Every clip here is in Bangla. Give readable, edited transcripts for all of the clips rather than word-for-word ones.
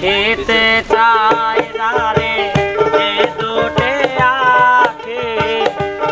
খেতে চাই রে যে দুটে আখে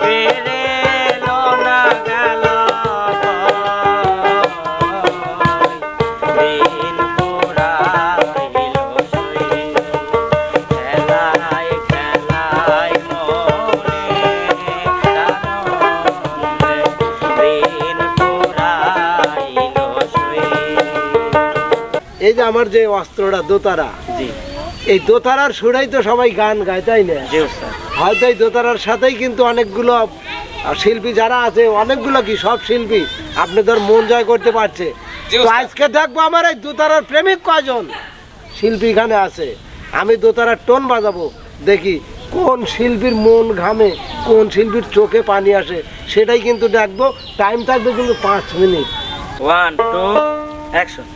পেরে লো না গেল দিন পুরাইল শুই খেলায় খেলায় মনে আনন্দে দিন পুরাইল শুই। এই যে আমার যে অস্ত্রটা দোতারা, জি এই দোতারার সুরেই তো সবাই গান গায়, তাই না? জি স্যার। হয়তো এই দোতারার সাথেই কিন্তু অনেকগুলো শিল্পী যারা আছে, অনেকগুলো কি সব শিল্পী আপনাদের মন জয় করতে পারছে। তো আজকে দেখবো আমার এই দোতারার প্রেমিক কয়জন শিল্পী এখানে আছে। আমি দোতারার টোন বাজাবো, দেখি কোন শিল্পীর মন ঘামে, কোন শিল্পীর চোখে পানি আসে, সেটাই কিন্তু দেখবো। টাইম থাকবে কিন্তু 5 মিনিট। 1 2 অ্যাকশন।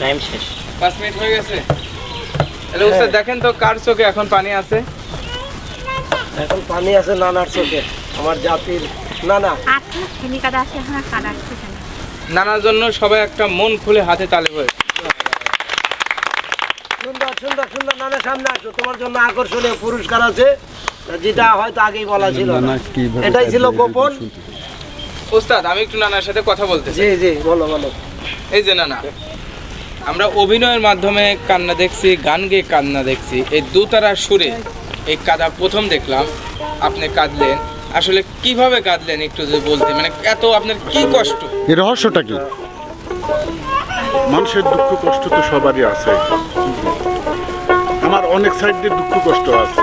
টাইম শেষ। 5 মিনিট হয়ে গেছে। তাহলে উস্তাদ দেখেন তো কার চোখে এখন পানি আছে। এখন পানি আছে নানার চোখে, আমার জাতির নানা। আচ্ছা তিনি কাদা আসে এখন আর কাদা আসছে না। নানার জন্য সবাই একটা মন খুলে হাতে তালি হয়ে। সুন্দর সুন্দর সুন্দর নানা, সামনে আসো, তোমার জন্য আকর্ষণীয় পুরস্কার আছে, যেটা হয়তো আগেই বলা ছিল না। এটাই ছিল গোপন। উস্তাদ আমি একটু নানার সাথে কথা বলতে চাই। জি জি, বলো বলো। এই যে নানা, আমরা অভিনয়ের মাধ্যমে কান্না দেখছি, গান গেয়ে কান্না দেখছি, এই দুতারার সুরে এই কাদা প্রথম দেখলাম। আপনি কাঁদলেন, আসলে কিভাবে কাঁদলেন একটু যদি বলতে, মানে এত আপনার কি কষ্ট? এই রহস্যটা কি? মানুষের দুঃখ কষ্ট তো সবারই আছে, আমার অনেক সাইড দিয়ে দুঃখ কষ্ট আছে।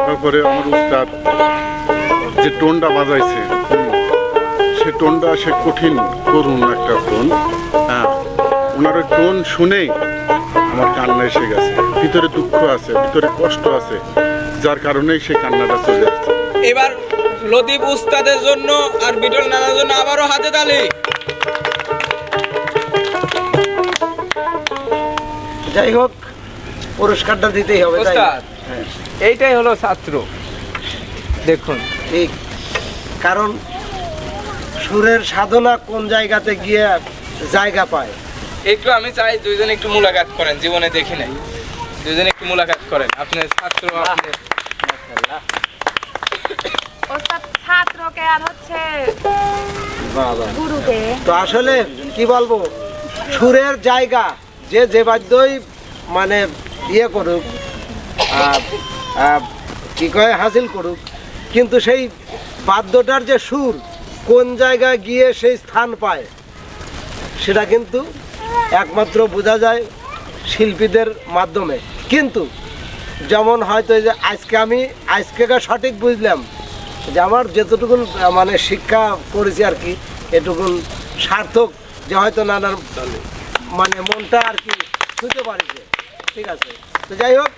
তারপরে আমার উস্তাদ যে টোনটা বাজাইছে, সে টোনটা সে কঠিন করুন একটা টোন। হ্যাঁ, ওনার ওই টোন শুনেই আমার কান্না এসে গেছে। ভিতরে দুঃখ আছে, ভিতরে কষ্ট আছে, যার কারণেই সেই কান্নাটা চলে আসছে। এবার লতিফ উস্তাদের জন্য আর বিটল নানার জন্য আবারও হাতে তালি। যাই হোক, পুরস্কারটা দিতেই হবে, তাই না? উস্তাদ এইটাই হলো ছাত্র, দেখুন। ঠিক, কারণ সুরের সাধনা কোন জায়গাতে গিয়ে জায়গা পায়। একটু আমি চাই দুইজনে একটু মুলাকাত করেন, জীবনে দেখি নাই, দুইজনে একটু মুলাকাত করেন। আপনি ছাত্র, আপনি ওস্তাদ ছাত্রকে আর হচ্ছে বাবা, গুরুকে। তো আসলে কি বলবো, সুরের জায়গা যে যে বাদ্যই মানে ইয়ে করুক, কি কয় হাসিল করুক, কিন্তু সেই বাদ্যটার যে সুর কোন জায়গায় গিয়ে সেই স্থান পায়, সেটা কিন্তু একমাত্র বোঝা যায় শিল্পীদের মাধ্যমে। কিন্তু যেমন হয়তো এই যে আজকে সঠিক বুঝলাম যে আমার যেতটুকুন মানে শিক্ষা করেছি আর কি, এটুকুন সার্থক, যে হয়তো নানার মানে মনটা আর কি ছুঁতে পারিছে। ঠিক আছে, তো যাই হোক,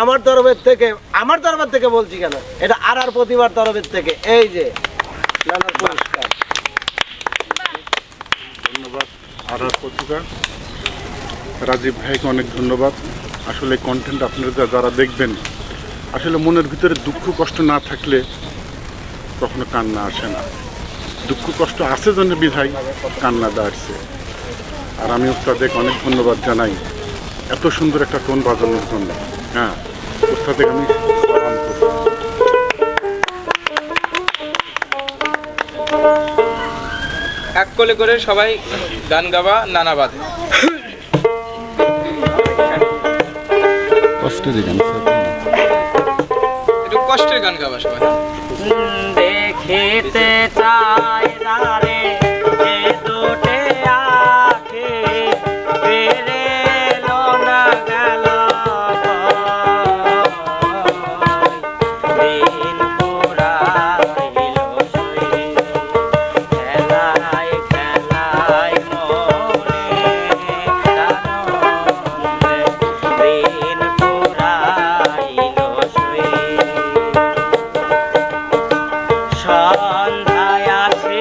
আমার তরফের থেকে বলছি কেন, এটা আর প্রতিবার তরফের থেকে এই যে নানার পুরস্কার। ধন্যবাদ আর পত্রিকা রাজীব ভাইকে অনেক ধন্যবাদ। আসলে কন্টেন্ট আপনারা যারা দেখবেন, আসলে মনের ভিতরে দুঃখ কষ্ট না থাকলে কখনো কান্না আসে না। দুঃখ কষ্ট আছে জন্য বিধায় কান্নাটা আসছে। আর আমি উস্তাদেরকে অনেক ধন্যবাদ জানাই এত সুন্দর একটা টোন বাজানোর জন্য। হ্যাঁ, উস্তাদেরকে আমি সালাম করি। এক কোলে করে সবাই গান গাওয়া, নানা বাদে। একটু কষ্টের গান গাওয়া সবাই। দেখিতে চাই রে এ দুটে আঁখি, ফিরে এলো না গেল দিন পুরাইল সই, খেলায় খেলায় মনে আনন্দে দিন পুরাইল সই। সন্ধ্যায় আসে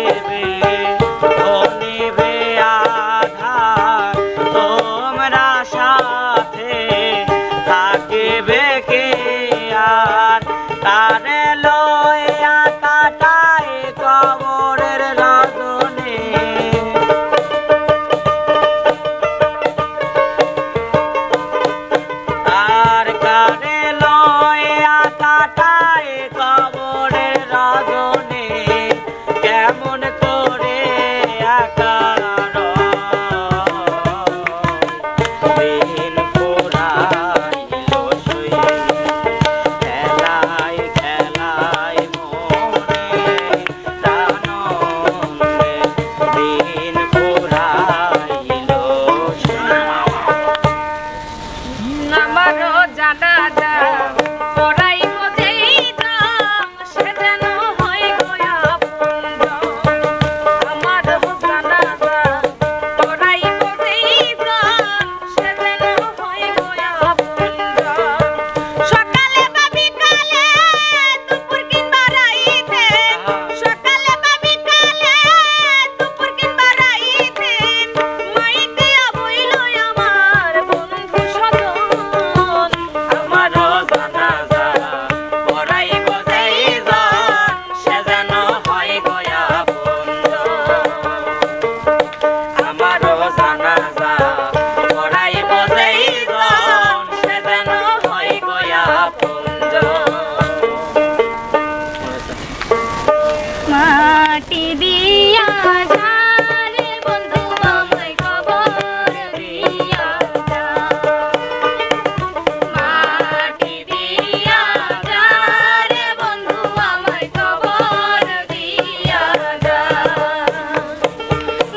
দিয়া যা রে বন্ধু আমায় খবর দিয়া যা মাটি দিয়া যা রে বন্ধু আমায় খবর দিয়া যা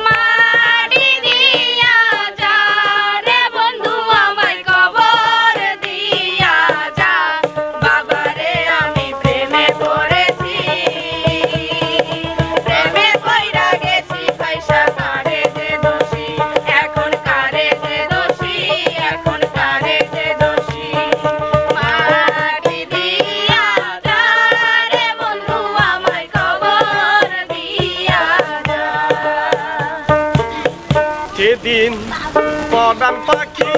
মাটি দিয়া যা রে বন্ধু আমায় খবর দিয়া যা বাবারে আমি প্রেমে পড়েছি প্রেমে কইরা গেছি পয়সা কারে যে দোষী এখন কারে যে দোষী এখন কারে যে দোষী মাটি দিয়া যা রে বন্ধু আমায় খবর দিয়া যা যেদিন পরাণ পাখি